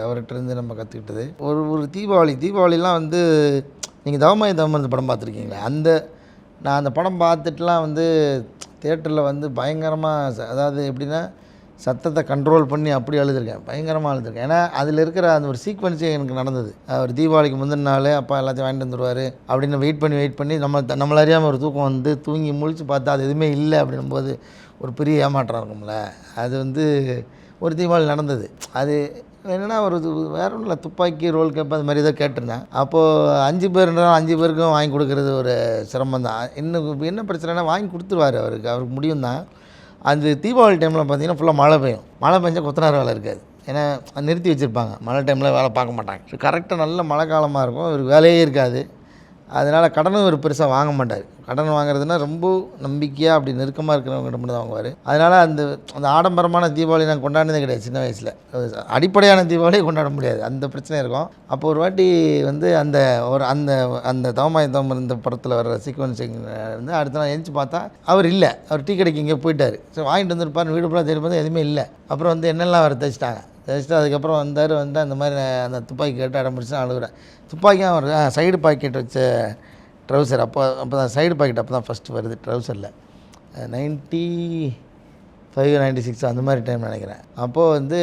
அவர்கிட்டருந்து நம்ம கற்றுக்கிட்டது. ஒரு தீபாவளிலாம் வந்து நீங்கள் தவமாய் தவமருந்து படம் பார்த்துருக்கீங்களா? நான் அந்த படம் பார்த்துட்டுலாம் வந்து தேட்டரில் வந்து பயங்கரமாக, அதாவது எப்படின்னா சத்தத்தை கண்ட்ரோல் பண்ணி அப்படி அழுதுருக்கேன், பயங்கரமாக அழுதுருக்கேன். ஏன்னா அதில் இருக்கிற அந்த ஒரு சீக்வன்ஸே எனக்கு நடந்தது. அவர் தீபாவளிக்கு முந்தின நாள் அப்பா எல்லாத்தையும் வாங்கிட்டு வந்துடுவார் அப்படின்னு வெயிட் பண்ணி நம்மள அறியாமல் ஒரு தூக்கம் வந்து தூங்கி முழிச்சு பார்த்தா அது எதுவுமே இல்லை அப்படின்னும்போது ஒரு பெரிய ஏமாற்றம் இருக்கும்ல. அது வந்து ஒரு தீபாவளி நடந்தது. அது என்னென்னா ஒரு வேற ஒன்றும் இல்லை, துப்பாக்கி ரோல் கேப் அது மாதிரி தான் கேட்டிருந்தேன். அப்போது 5 பேருன்றாலும் 5 பேருக்கும் வாங்கி கொடுக்குறது ஒரு சிரமம் தான். இன்னும் என்ன பிரச்சனைனா வாங்கி கொடுத்துருவார், அவருக்கு முடியும் தான். அந்த தீபாவளி டைமில் பார்த்திங்கன்னா ஃபுல்லாக மழை பெய்யும். மழை பெஞ்சால் கொத்தனார் வேலை இருக்காது, ஏன்னா நிறுத்தி வச்சுருப்பாங்க. மழை டைமில் வேலை பார்க்க மாட்டாங்க. கரெக்டாக நல்ல மழை காலமாக இருக்கும், இவருக்கு வேலையே இருக்காது. அதனால் கடனும் ஒரு பெருசாக வாங்க மாட்டார். கடன் வாங்குறதுனா ரொம்ப நம்பிக்கையாக அப்படி நெருக்கமாக இருக்கிறவங்ககிட்ட மட்டும் தான் வாங்குவார். அதனால் அந்த ஆடம்பரமான தீபாவளி நான் கொண்டாடினதே கிடையாது சின்ன வயசில். அடிப்படையான தீபாவளியை கொண்டாட முடியாது, அந்த பிரச்சனை இருக்கும். அப்போ ஒரு வாட்டி வந்து அந்த தவமாயத்தம் இந்த படத்தில் வர்ற சீக்வன்ஸிங் வந்து அடுத்த நாள் எழுந்து பார்த்தா அவர் இல்லை, அவர் டீ கடைக்கு இங்கே போயிட்டார். ஸோ வாங்கிட்டு வந்துருப்பார், வீடு ஃபுல்லாக தேடி பார்த்தா எதுவுமே இல்லை. அப்புறம் வந்து என்னெல்லாம் அவர் தைச்சிட்டு அதுக்கப்புறம் வந்து அந்த மாதிரி அந்த துப்பாக்கி கேட்டு அடம் பிடிச்சி அழுகுறேன். துப்பாக்கியும் அவர் சைடு பாக்கெட் வச்ச ட்ரௌசர் அப்போ தான் சைடு பாக்கெட் அப்போ தான் ஃபஸ்ட்டு வருது ட்ரௌசரில். 95 96 அந்த மாதிரி டைம் நினைக்கிறேன். அப்போது வந்து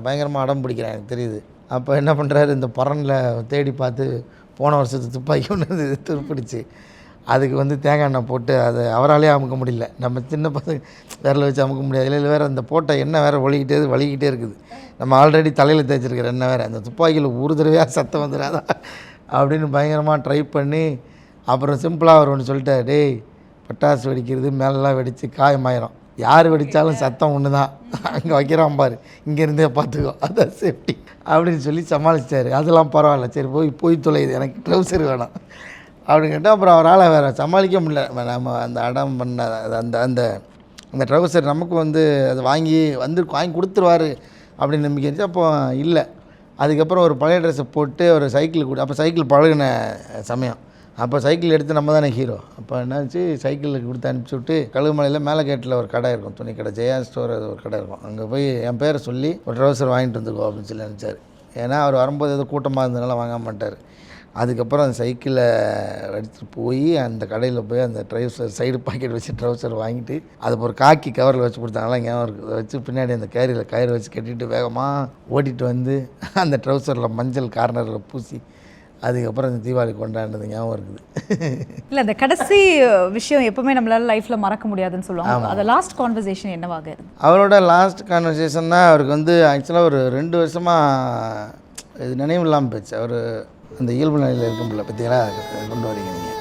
பயங்கரமாக அடம் பிடிக்கிறேன், எனக்கு தெரியுது. அப்போ என்ன பண்ணுறாரு, இந்த பரனில் தேடி பார்த்து போன வருஷத்து துப்பாக்கி ஒன்று துருப்பிடிச்சு, அதுக்கு வந்து தேங்காய் எண்ணெய் போட்டு அதை அவராலே அமுக்க முடியல. நம்ம சின்ன பசங்க விரல வச்சு அமுக்க முடியாது. இல்லை வேறு அந்த போட்ட எண்ணெய் வேறு வலிக்கிட்டே இருக்குது. நம்ம ஆல்ரெடி தலையில் தேய்ச்சிருக்கிற எண்ணெய் வேறு, அந்த துப்பாக்கியில் ஒரு தடவையாக சத்தம் வந்துடாதா அப்படின்னு பயங்கரமாக ட்ரை பண்ணி அப்புறம் சிம்பிளாக அவர் ஒன்று சொல்லிட்டார், டேய் பட்டாசு வெடிக்கிறது மேலெலாம் வெடித்து காயமாயிரும், யார் வெடித்தாலும் சத்தம் ஒன்று தான், அங்கே வைக்கிறான் பாரு, இங்கேருந்தே பார்த்துக்கோ, அதான் சேஃப்டி அப்படின்னு சொல்லி சமாளிச்சிட்டாரு. அதெல்லாம் பரவாயில்ல, சரி போய் தொலையுது, எனக்கு ட்ரௌசர் வேணும் அப்படின்னு கேட்டால் அப்புறம் அவரால் வேறு சமாளிக்க முடியல. நம்ம அந்த அடம் பண்ண அந்த ட்ரௌசர் நமக்கு வந்து அது வாங்கி கொடுத்துருவார் அப்படின்னு நம்பிக்கை இருந்துச்சு. அப்போ இல்லை. அதுக்கப்புறம் ஒரு பழைய ட்ரெஸ்ஸை போட்டு ஒரு சைக்கிள் அப்போ சைக்கிள் பழகின சமயம். அப்போ சைக்கிள் எடுத்து நம்ம தானே ஹீரோ. அப்போ என்னாச்சு, சைக்கிளுக்கு கொடுத்து அனுப்பிச்சி விட்டு கழுகுமலையில் மேலே கேட்டில் ஒரு கடை இருக்கும், துணி கடை, ஜெயா ஸ்டோர், அது ஒரு கடை இருக்கும். அங்கே போய் என் பேரை சொல்லி ஒரு ட்ரௌசர் வாங்கிட்டு வந்துக்கோ அப்படின்னு சொல்லி நினச்சார். ஏன்னா அவர் வரும்போது ஏதோ கூட்டமாக இருந்ததுனால வாங்க மாட்டார். அதுக்கப்புறம் அந்த சைக்கிளை எடுத்துகிட்டு போய் அந்த கடையில் போய் அந்த ட்ரௌசர் சைடு பாக்கெட் வச்சு ட்ரௌசர் வாங்கிட்டு அது ஒரு காக்கி கவரில் வச்சு கொடுத்தாங்களா ஞாபகம் இருக்குது. வச்சு பின்னாடி அந்த கயிறு வச்சு கட்டிட்டு வேகமாக ஓட்டிகிட்டு வந்து அந்த ட்ரௌசரில் மஞ்சள் கார்னரில் பூசி அதுக்கப்புறம் இந்த தீபாவளி கொண்டாடினது ஞாபகம் இருக்குது. இல்லை, அந்த கடைசி விஷயம் எப்பவுமே நம்மளால லைஃப்பில் மறக்க முடியாதுன்னு சொல்லுவாங்க. அது லாஸ்ட் கான்வர்சேஷன் என்னவாக இருந்து? அவரோட லாஸ்ட் கான்வர்சேஷன் தான் அவருக்கு வந்து ஆக்சுவலாக ஒரு 2 வருஷமாக இது நினைவு இல்லாமல் போச்சு. அவர் அந்த இயல்பு நிலையில் இருக்கும்ல, பற்றியெல்லாம் கொண்டு வரீங்க நீங்கள்.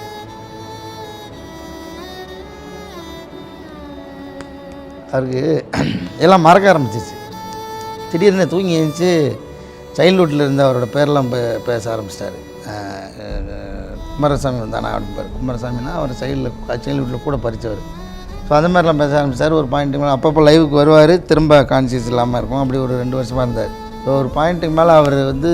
அவருக்கு எல்லாம் மறக்க ஆரம்பிச்சிச்சு. திடீர்னு தூங்கி எழுந்துச்சு சைல்ட்ஹுட்டில் இருந்து அவரோட பேரெல்லாம் பேச ஆரம்பிச்சிட்டாரு. குமாரசாமி வந்தானா அப்படின்னு பேர். குமாரசாமின்னா அவர் சைல்ட்ஹுட்டில் கூட படித்தவர். ஸோ அந்த மாதிரிலாம் பேச ஆரம்பிச்சார். ஒரு பாயிண்ட்டுக்கு மேலே அப்பப்போ லைவுக்கு வருவார், திரும்ப கான்சியஸ் இல்லாமல் இருக்கும். அப்படி ஒரு 2 வருஷமாக இருந்தார். ஸோ ஒரு பாயிண்ட்டுக்கு மேலே அவர் வந்து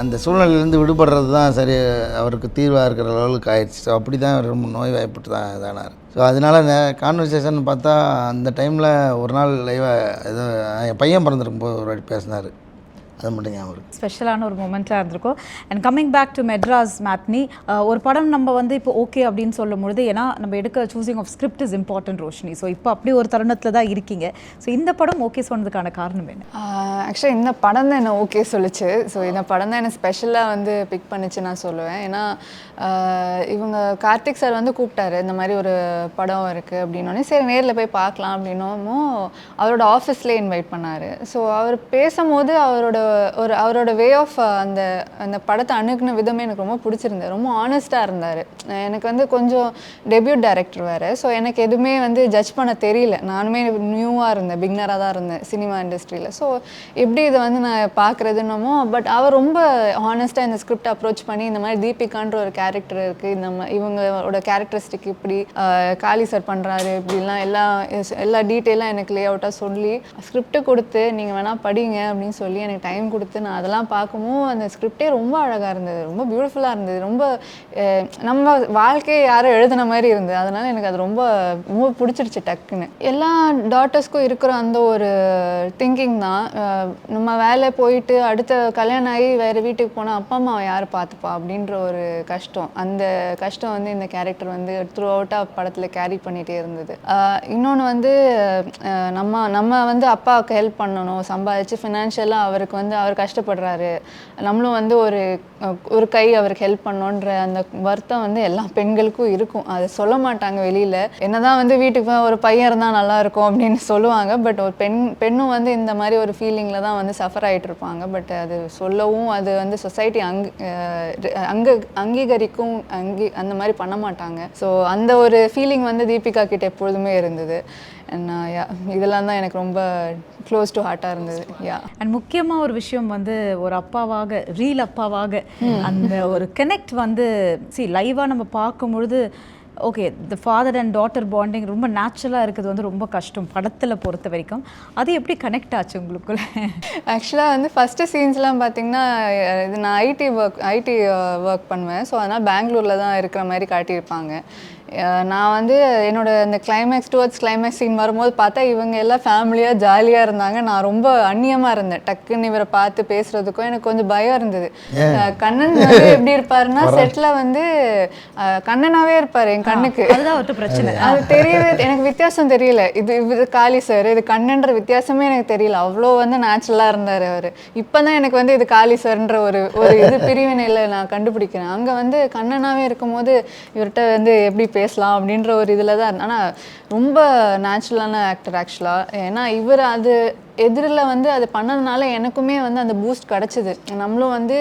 அந்த சூழ்நிலையிலேருந்து விடுபடுறது தான் சரி அவருக்கு தீர்வாக இருக்கிற அளவுக்கு ஆயிடுச்சு. ஸோ அப்படி தான் அவர் ரொம்ப நோய் வாய்ப்பட்டு தான் இதானார். ஸோ அதனால் கான்வர்சேஷன் பார்த்தா அந்த டைமில் ஒரு நாள் லைவாக ஏதோ என் பையன் பிறந்திருக்கும் போது ஒரு வாட்டி பேசினார். அது மட்டும் ஞாபகம். ஸ்பெஷலான ஒரு மூமெண்ட்டாக இருந்திருக்கும். And coming back to Madras matinee, ஒரு படம் நம்ம வந்து இப்போ ஓகே அப்படின்னு சொல்லும் பொழுது, ஏன்னா நம்ம எடுக்க choosing of script is important Roshini. So இப்போ அப்படி ஒரு தருணத்தில் தான் இருக்கீங்க. ஸோ இந்த படம் ஓகே சொன்னதுக்கான காரணம் என்ன? ஆக்சுவலாக இந்த படம் தான் என்ன ஓகே சொல்லிச்சு. ஸோ இந்த படம் தான் என்ன ஸ்பெஷலாக வந்து பிக் பண்ணிச்சு நான் சொல்லுவேன். ஏன்னா இவங்க கார்த்திக் சார் வந்து கூப்பிட்டாரு, இந்த மாதிரி ஒரு படம் இருக்குது அப்படின்னோடனே சரி நேரில் போய் பார்க்கலாம் அப்படின்னோமோ அவரோட ஆஃபீஸ்லேயே இன்வைட் பண்ணார். ஸோ அவர் பேசும்போது அவரோட வே ஆஃப் அந்த படத்தை அணுகுன விதமே எனக்கு ரொம்ப பிடிச்சிருந்தது. ரொம்ப ஆனஸ்ட்டாக இருந்தார். எனக்கு வந்து கொஞ்சம் டெபியூட் டைரக்டர் வேறு. ஸோ எனக்கு எதுவுமே வந்து ஜட்ஜ் பண்ண தெரியல. நானுமே நியூவாக இருந்தேன், பிகினராக தான் இருந்தேன் சினிமா இண்டஸ்ட்ரியில். ஸோ எப்படி இதை வந்து நான் பார்க்குறதுன்னமோ, பட் அவர் ரொம்ப ஹானஸ்ட்டாக இந்த ஸ்கிரிப்ட் அப்ரோச் பண்ணி இந்த மாதிரி தீபிகான்ற ஒரு கேரக்டர் இருக்குது, இவங்களோட கேரக்டரிஸ்டிக் இப்படி காளி சார் பண்ணுறாரு இப்படிலாம் எல்லா டீட்டெயிலாக எனக்கு லே அவுட்டாக சொல்லி ஸ்கிரிப்ட் கொடுத்து நீங்கள் வேணால் படிங்க அப்படின்னு சொல்லி எனக்கு டைம் டைம் கொடுத்து நான் அதெல்லாம் பார்க்கும்போது அந்த ஸ்கிரிப்டே ரொம்ப அழகாக இருந்தது, ரொம்ப பியூட்டிஃபுல்லாக இருந்தது, ரொம்ப நம்ம வாழ்க்கையை யாரும் எழுதின மாதிரி இருந்தது. அதனால் எனக்கு அது ரொம்ப ரொம்ப பிடிச்சிருச்சு டக்குன்னு. எல்லா டாட்டர்ஸ்க்கும் இருக்கிற அந்த ஒரு திங்கிங் தான், நம்ம வேலை போயிட்டு அடுத்த கல்யாணம் ஆகி வேறு வீட்டுக்கு போனால் அப்பா அம்மாவை யார் பார்த்துப்பா அப்படின்ற ஒரு கஷ்டம். அந்த கஷ்டம் வந்து இந்த கேரக்டர் வந்து த்ரூ அவுட்டாக படத்தில் கேரி பண்ணிகிட்டே இருந்தது. இன்னொன்று வந்து நம்ம வந்து அப்பாவுக்கு ஹெல்ப் பண்ணணும், சம்பாதிச்சு ஃபினான்ஷியலாக அவருக்கு வந்து அவர் கஷ்டப்படுறாரு, நம்மளும் வந்து ஒரு கை அவருக்கு ஹெல்ப் பண்ணோன்ற அந்த வருத்தம் வந்து எல்லா பெண்களுக்கும் இருக்கும். அதை சொல்ல மாட்டாங்க வெளியில். என்னதான் வந்து வீட்டுக்கு ஒரு பையன் இருந்தால் நல்லா இருக்கும் அப்படின்னு சொல்லுவாங்க, பட் ஒரு பெண்ணும் வந்து இந்த மாதிரி ஒரு ஃபீலிங்கில் தான் வந்து சஃபர் ஆகிட்டு இருப்பாங்க. பட் அது சொல்லவும் அது வந்து சொசைட்டி அங்கீகரிக்கும் அந்த மாதிரி பண்ண மாட்டாங்க. ஸோ அந்த ஒரு ஃபீலிங் வந்து தீபிகா கிட்ட எப்பொழுதுமே இருந்தது. இதெல்லாம் தான் எனக்கு ரொம்ப க்ளோஸ் டு ஹார்ட்டாக இருந்தது. அண்ட் முக்கியமாக ஒரு விஷயம் வந்து ஒரு அப்பாவாக ரீல் அப்பாவாக அந்த ஒரு கனெக்ட் வந்து லைவாக நம்ம பார்க்கும்பொழுது okay the father and daughter bonding ரொம்ப நேச்சுரலாக இருக்குது வந்து ரொம்ப கஷ்டம் படத்தில் பொறுத்த வரைக்கும். அது எப்படி கனெக்ட் ஆச்சு உங்களுக்குள்ள? ஆக்சுவலாக வந்து ஃபஸ்ட்டு சீன்ஸ்லாம் பார்த்தீங்கன்னா இது நான் ஐடி ஒர்க் பண்ணுவேன். ஸோ அதனால் பெங்களூரில் தான் இருக்கிற மாதிரி காட்டியிருப்பாங்க. நான் வந்து என்னோட இந்த டுவர்ட்ஸ் கிளைமேக்ஸ் சீன் வரும்போது பார்த்தா இவங்க எல்லாம் ஃபேமிலியாக ஜாலியாக இருந்தாங்க. நான் ரொம்ப அந்நியமாக இருந்தேன். டக்குன்னு இவரை பார்த்து பேசுகிறதுக்கும் எனக்கு கொஞ்சம் பயம் இருந்தது. கண்ணன் வந்து எப்படி இருப்பாருன்னா செட்டில் வந்து கண்ணனாகவே இருப்பார் என் கண்ணுக்கு. அதுதான் ஒரு பிரச்சனை. அது தெரியவே எனக்கு வித்தியாசம் தெரியல. இது காளி சார், இது கண்ணன்ற வித்தியாசமே எனக்கு தெரியல. அவ்வளோ வந்து நேச்சுரலாக இருந்தார் அவர். இப்போ தான் எனக்கு வந்து இது காளி சார்ன்ற ஒரு இது பிரிவினையில் நான் கண்டுபிடிக்கிறேன். அங்கே வந்து கண்ணனாகவே இருக்கும்போது இவர்கிட்ட வந்து எப்படி பேசலாம் அப்படின்ற ஒரு இதில் தான். ஆனால் ரொம்ப நேச்சுரலான ஆக்டர் ஆக்சுவலாக. ஏன்னா இவர் அது எதிரில் வந்து அது பண்ணதுனால எனக்குமே வந்து அந்த பூஸ்ட் கிடச்சிது. நம்மளும் வந்து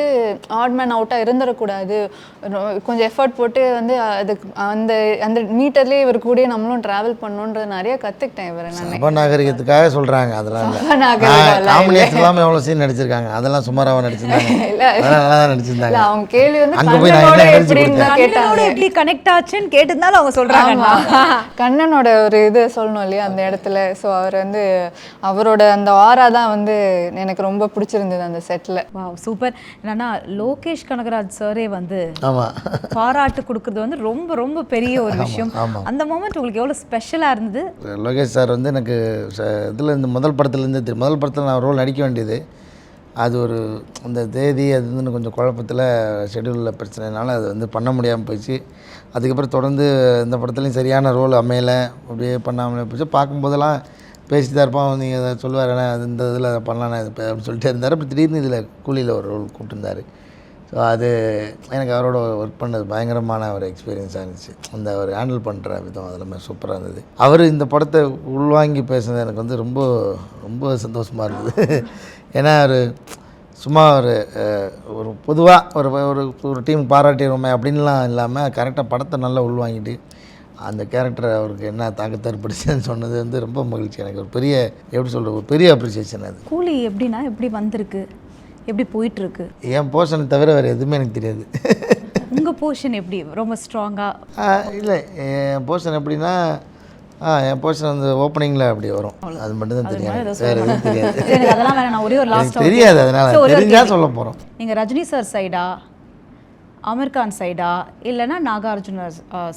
ஆட் மேன் அவுட்டாக இருந்துடக்கூடாது, கொஞ்சம் எஃபர்ட் போட்டு வந்து அதுக்கு அந்த அந்த மீட்டர்லேயே இவர் கூட நம்மளும் ட்ராவல் பண்ணணுன்ற நிறைய கற்றுக்கிட்டேன் இவரை. நான் நாகரிகத்துக்காக சொல்கிறாங்க. அதெல்லாம் காம்பினேஷன் எவ்வளோ சீன் நடிச்சிருக்காங்க, அதெல்லாம் சுமாராக நடிச்சிருந்தாங்க. நடிச்சிருந்தாங்க. அவங்க கேள்வி வந்து எப்படி கனெக்ட் ஆச்சுன்னு கேட்டிருந்தாலும் அவங்க சொல்கிறாங்க. கண்ணனோட ஒரு இது சொல்லணும் இல்லையா அந்த இடத்துல. ஸோ அவர் வந்து அவரோட அந்த ஆரா தான் வந்து எனக்கு ரொம்ப பிடிச்சிருந்தது அந்த செட்டில். Wow super. என்னன்னா லோகேஷ் கனகராஜ் சாரே வந்து பாராட்டு கொடுக்குறது வந்து ரொம்ப ரொம்ப பெரிய ஒரு விஷயம். அந்த மொமெண்ட் உங்களுக்கு எவ்வளோ ஸ்பெஷலாக இருந்தது? லோகேஷ் சார் வந்து எனக்கு இதில் இந்த முதல் படத்தில் நான் ரோல் நடிக்க வேண்டியது. அது ஒரு அந்த தேதி அது வந்து கொஞ்சம் குழப்பத்தில் ஷெடியூலில் பிரச்சனைனால அது வந்து பண்ண முடியாமல் போயிடுச்சு. அதுக்கப்புறம் தொடர்ந்து இந்த படத்துலையும் சரியான ரோல் அமையலை, அப்படியே பண்ணாமலே போச்சு. பார்க்கும்போதெல்லாம் பேசிட்டு தான் இருப்பான். நீங்கள் அதை சொல்லுவார், ஏன்னா அது இந்த இதில் அதை பண்ணலாம் அப்படின்னு சொல்லிட்டு இருந்தார். அப்புறம் திடீர்னு இதில் கூலியில் ஒரு ரோல் கூப்பிட்டுருந்தார். ஸோ அது எனக்கு அவரோட ஒர்க் பண்ணது பயங்கரமான ஒரு எக்ஸ்பீரியன்ஸாக இருந்துச்சு. அந்த ஒரு ஹேண்டில் பண்ணுற விதம் அதெல்லாமே சூப்பராக இருந்தது. அவர் இந்த படத்தை உள்வாங்கி பேசுனது எனக்கு வந்து ரொம்ப ரொம்ப சந்தோஷமாக இருந்தது. ஏன்னா ஒரு சும்மா ஒரு பொதுவாக ஒரு டீம் பாராட்டிடுவோமே அப்படின்லாம் இல்லாமல் கரெக்டாக படத்தை நல்லா உள்வாங்கிட்டு அந்த கேரக்டரை அவருக்கு என்ன தாக்கத்தை ஏற்படுச்சுன்னு சொன்னது வந்து ரொம்ப மகிழ்ச்சி. எனக்கு ஒரு பெரிய எப்படி சொல்கிறது ஒரு பெரிய அப்ரிசியேஷன். அது கூலி எப்படின்னா எப்படி வந்திருக்கு, எப்படி போயிட்டுருக்கு? என் போர்ஷனை தவிர வேறு எதுவுமே எனக்கு தெரியாது. உங்கள் போர்ஷன் எப்படி ரொம்ப ஸ்ட்ராங்காக? இல்லை, என் போர்ஷன் எப்படின்னா என் போர்ஷன் வந்து ஓப்பனிங்கில் அப்படி வரும். அது மட்டும் தான் தெரியும், வேறு எதுவும் தெரியாது. அதெல்லாம் வேறு நான் ஒரே ஒரு லாஸ்ட் தெரியாது, அதனால் தெரிஞ்சால் சொல்ல போகிறோம். நீங்கள் ரஜினி சார் சைடா, அமீர் கான் சைடா, இல்லைன்னா நாகார்ஜுன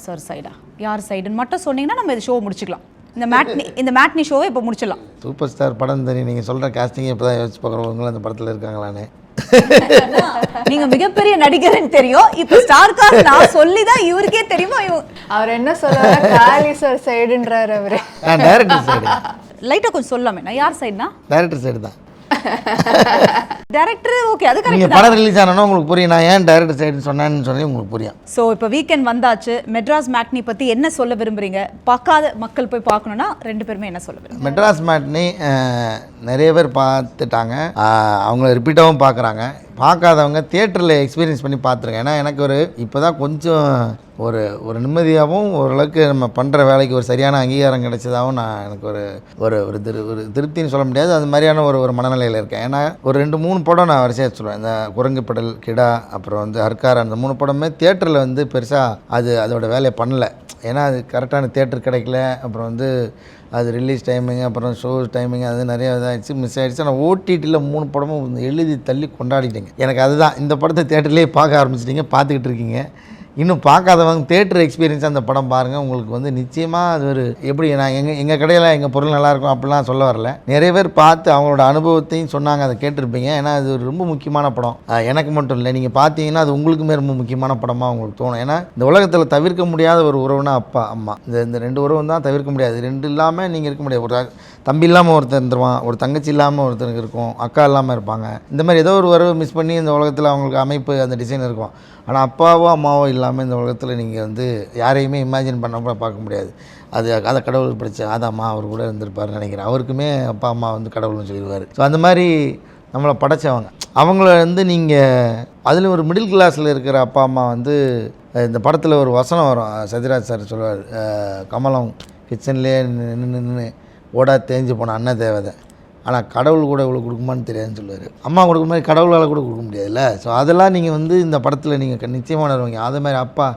சார் சைடா, யார் சைடுன்னு மட்டும் சொன்னீங்கன்னா நம்ம இது ஷோ முடிச்சுக்கலாம். இந்த மேட்னி ஷோவை இப்போ முடிச்சிடலாம். சூப்பர் ஸ்டார் படம் தெரியும். நீங்கள் சொல்கிற காஸ்டிங்கே இப்போ தான் யோசிச்சு பார்க்குறவங்களும் அந்த படத்தில் இருக்காங்களான்னு. நீங்கள் மிகப்பெரிய நடிகர்னு தெரியும். இப்போ ஸ்டார் காஸ்ட் நான் சொல்லி தான் இவருக்கே தெரியுமா? அவர் என்ன சொல்றாரு, காளி சார் சைடுன்றாரு. அவர் டைரக்டர் சைடு. லைட்டாக கொஞ்சம் சொல்லாமே. நான் யார் சைடுனா டைரக்டர் சைடு தான். டைரக்டர் ஓகே, அது கரெக்ட். நீங்க படம் ரிலீஸ் ஆனோன்னா உங்களுக்கு புரியும் நான் ஏன் டைரக்டர் சைடுன்னு சொன்னேன்னு சொல்லி உங்களுக்கு புரியும். ஸோ இப்போ வீக்கெண்ட் வந்தாச்சு. மெட்ராஸ் மேட்னி பற்றி என்ன சொல்ல விரும்புகிறீங்க? பார்க்காத மக்கள் போய் பார்க்கணுன்னா ரெண்டு பேருமே என்ன சொல்ல விரும்புகிறீங்க? மெட்ராஸ் மேட்னி நிறைய பேர் பார்த்துட்டாங்க, அவங்கள ரிப்பீட்டாகவும் பார்க்குறாங்க. பார்க்காதவங்க தியேட்டரில் எக்ஸ்பீரியன்ஸ் பண்ணி பார்த்துருங்க. ஏன்னா எனக்கு இப்போ தான் கொஞ்சம் ஒரு நிம்மதியாகவும் ஓரளவுக்கு நம்ம பண்ணுற வேலைக்கு ஒரு சரியான அங்கீகாரம் கிடைச்சதாகவும் எனக்கு ஒரு திருப்தின்னு சொல்ல முடியாது, அது மாதிரியான ஒரு மனநிலையில் இருக்கேன். ஏன்னா ஒரு 2-3 படம் நான் வரிசையாக சொல்லுவேன். இந்த குரங்குப்படல், கிடா, அப்புறம் வந்து ஹர்கார், அந்த 3 படமே தியேட்டரில் வந்து பெருசாக அதோட வேலையை பண்ணலை. ஏன்னா அது கரெக்டான தியேட்டர் கிடைக்கல, அப்புறம் வந்து அது ரிலீஸ் டைமிங், அப்புறம் ஷோ டைமிங், அது நிறைய இதாகிடுச்சு, மிஸ் ஆகிடுச்சு. ஆனால் ஓடிடியில் 3 படமும் எழுதி தள்ளி கொண்டாடிட்டீங்க. எனக்கு அதுதான், இந்த படத்தை தியேட்டர்லேயே பார்க்க ஆரம்பிச்சிட்டிங்க, பார்த்துக்கிட்டு இருக்கீங்க. இன்னும் பார்க்காதவங்க தியேட்டர் எக்ஸ்பீரியன்ஸ் அந்த படம் பாருங்கள். உங்களுக்கு வந்து நிச்சயமாக அது ஒரு எப்படி நான் எங்கள் கடையில் எங்கள் பொருள் நல்லாயிருக்கும் அப்படிலாம் சொல்ல வரல. நிறைய பேர் பார்த்து அவங்களோட அனுபவத்தையும் சொன்னாங்க, அதை கேட்டிருப்பீங்க. ஏன்னா அது ஒரு ரொம்ப முக்கியமான படம். எனக்கு மட்டும் இல்லை, நீங்கள் பார்த்தீங்கன்னா அது உங்களுக்குமே ரொம்ப முக்கியமான படமாக உங்களுக்கு தோணும். ஏன்னா இந்த உலகத்தில் தவிர்க்க முடியாத ஒரு உறவுனா அப்பா அம்மா. இந்த 2 உறவு தான் தவிர்க்க முடியாது. 2 இல்லாமல் நீங்கள் இருக்க முடியாது. ஒரு தம்பி இல்லாமல் ஒருத்தர் இருந்துருவான், ஒரு தங்கச்சி இல்லாமல் ஒருத்தருக்கு இருக்கும், அக்கா இல்லாமல் இருப்பாங்க. இந்த மாதிரி ஏதோ ஒரு உறவு மிஸ் பண்ணி இந்த உலகத்தில் அவங்களுக்கு அமைப்பு அந்த டிசைன் இருக்கும். ஆனால் அப்பாவோ அம்மாவோ இல்லாமல் இந்த உலகத்தில் நீங்கள் வந்து யாரையுமே இமேஜின் பண்ண பார்க்க முடியாது. அதை கடவுள் படித்த ஆதாம்மா அவர் கூட இருந்திருப்பாருன்னு நினைக்கிறேன். அவருக்குமே அப்பா அம்மா வந்து கடவுள்னு சொல்லிடுவார். ஸோ அந்த மாதிரி நம்மளை படைச்சவங்க அவங்கள வந்து நீங்கள் அதில் ஒரு மிடில் கிளாஸில் இருக்கிற அப்பா அம்மா வந்து இந்த படத்தில் ஒரு வசனம் வரும், சத்யராஜ் சார் சொல்லுவார், கமலம் கிச்சன்லேயே நின்று ஓடா தேஞ்சு போன அன்ன தேவதை, ஆனால் கடவுள் கூட இவ்வளோ கொடுக்குமான்னு தெரியாதுன்னு சொல்லுவார். அம்மா கொடுக்குற மாதிரி கடவுளால் கூட கொடுக்க முடியாதுல்ல. ஸோ அதெல்லாம் நீங்கள் வந்து இந்த படத்தில் நீங்கள் நிச்சயமாக உணர்வீங்க. அதே மாதிரி அப்பா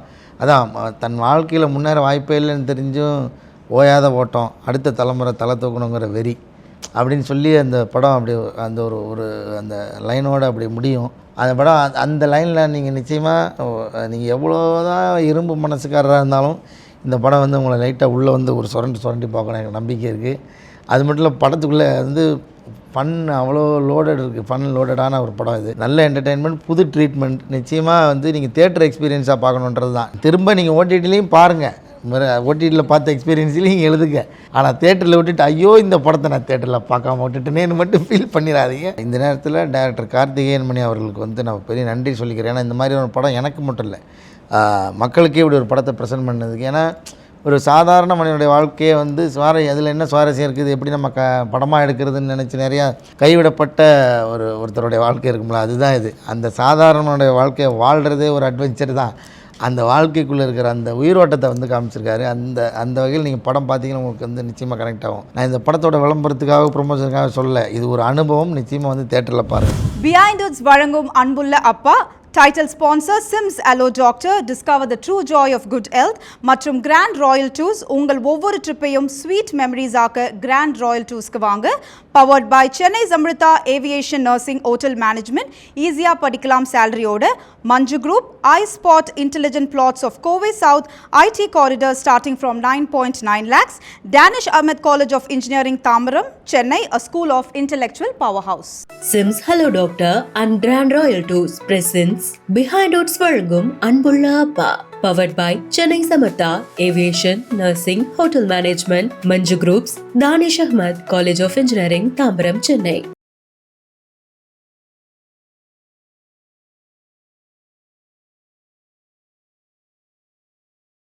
அதான் தன் வாழ்க்கையில் முன்னேற வாய்ப்பே இல்லைன்னு தெரிஞ்சும் ஓயாத ஓட்டம், அடுத்த தலைமுறை தலை தூக்கணுங்கிற வெறி அப்படின்னு சொல்லி அந்த படம் அப்படி அந்த ஒரு அந்த லைனோடு அப்படி முடியும். அந்த படம் அந்த லைனில் நீங்கள் நிச்சயமாக நீங்கள் எவ்வளோ தான் இரும்பு மனசுக்காரராக இருந்தாலும் இந்த படம் வந்து உங்களை லைட்டாக உள்ளே வந்து ஒரு சுரண்டி பார்க்கணும், எனக்கு நம்பிக்கை இருக்குது. அது மட்டும் இல்லை, படத்துக்குள்ளே வந்து ஃபன் அவ்வளோ லோடட் இருக்குது, ஃபன் லோடடான ஒரு படம் இது. நல்ல என்டர்டெயின்மெண்ட், புது ட்ரீட்மெண்ட். நிச்சயமாக வந்து நீங்கள் தியேட்டர் எக்ஸ்பீரியன்ஸாக பார்க்கணுன்றது தான். திரும்ப நீங்கள் ஓடிடிலையும் பாருங்கள், ஓடிடியில் பார்த்த எக்ஸ்பீரியன்ஸ்லையும் எழுதுங்க. ஆனால் தேட்டரில் விட்டுட்டு ஐயோ இந்த படத்தை நான் தேட்டரில் பார்க்காம விட்டுட்டுனேன்னு மட்டும் ஃபீல் பண்ணிடாதீங்க. இந்த நேரத்தில் டைரக்டர் கார்த்திகேயன் மணி அவர்களுக்கு வந்து நான் பெரிய நன்றி சொல்லிக்கிறேன். ஏன்னா இந்த மாதிரி ஒரு படம் எனக்கு மட்டும் இல்லை, மக்களுக்கே இப்படி ஒரு படத்தை ப்ரெசென்ட் பண்ணதுக்கு. ஏன்னா ஒரு சாதாரண மனிதனுடைய வாழ்க்கையை வந்து அதில் என்ன சுவாரஸ்யம் இருக்குது, எப்படி நம்ம படமாக எடுக்கிறதுன்னு நினச்சி நிறையா கைவிடப்பட்ட ஒருத்தருடைய வாழ்க்கை இருக்கும்ல, அதுதான் இது. அந்த சாதாரணனுடைய வாழ்க்கையை வாழ்கிறதே ஒரு அட்வென்ச்சர் தான். அந்த வாழ்க்கைக்குள்ளே இருக்கிற அந்த உயிரோட்டத்தை வந்து காமிச்சிருக்காரு. அந்த வகையில் நீங்கள் படம் பார்த்தீங்கன்னா உங்களுக்கு வந்து நிச்சயமாக கனெக்ட் ஆகும். நான் இந்த படத்தோட விளம்பரத்துக்காக ப்ரொமோஷனுக்காக சொல்ல, இது ஒரு அனுபவம். நிச்சயமாக வந்து தேட்டரில் பாருங்கள். பிஹைண்ட் உட்ஸ் வழங்கும் அன்புள்ள அப்பா Title sponsor Sims Allo Doctor, discover the true joy of good health. மற்றும் Grand Royal Tours, உங்கள் ஒவ்வொரு ட்ரிப்பையும் ஸ்வீட் மெமரிஸ் ஆக்க Grand Royal Toursக்கு வாங்க. Powered by Chennai Zamrita Aviation Nursing Hotel Management, ஈஸியாக படிக்கலாம் சேலரியோட. Manju Group, iSpot Intelligent Plots of Covey South, IT Corridor starting from 9.9 lakhs. Danish Ahmed College of Engineering, Thambaram, Chennai, a school of intellectual powerhouse. Sims Hello Doctor and Grand Royal Tours presents Behind Odds வழங்கும் அன்புள்ள அப்பா. Powered by Chennai Zamrita Aviation Nursing Hotel Management, Manju Groups, Danish Ahmed College of Engineering, Thambaram, Chennai.